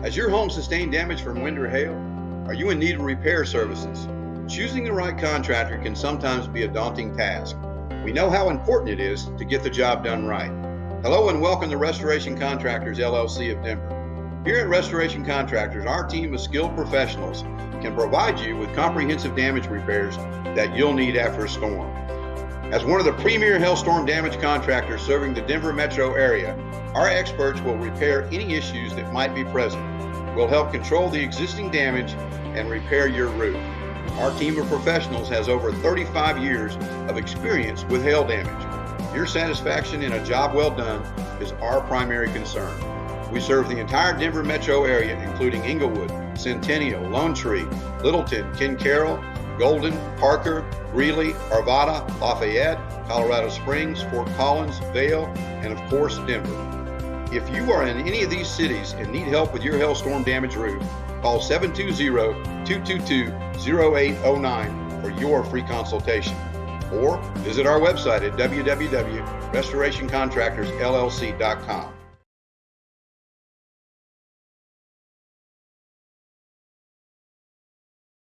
Has your home sustained damage from wind or hail? Are you in need of repair services? Choosing the right contractor can sometimes be a daunting task. We know how important it is to get the job done right. Hello and welcome to Restoration Contractors, LLC of Denver. Here at Restoration Contractors, our team of skilled professionals can provide you with comprehensive damage repairs that you'll need after a storm. As one of the premier hailstorm damage contractors serving the Denver metro area, our experts will repair any issues that might be present. We'll help control the existing damage and repair your roof. Our team of professionals has over 35 years of experience with hail damage. Your satisfaction in a job well done is our primary concern. We serve the entire Denver metro area, including Englewood, Centennial, Lone Tree, Littleton, Ken Carroll, Golden, Parker, Greeley, Arvada, Lafayette, Colorado Springs, Fort Collins, Vail, and of course, Denver. If you are in any of these cities and need help with your hailstorm damaged roof, call 720-222-0809 for your free consultation. Or visit our website at www.restorationcontractorsllc.com.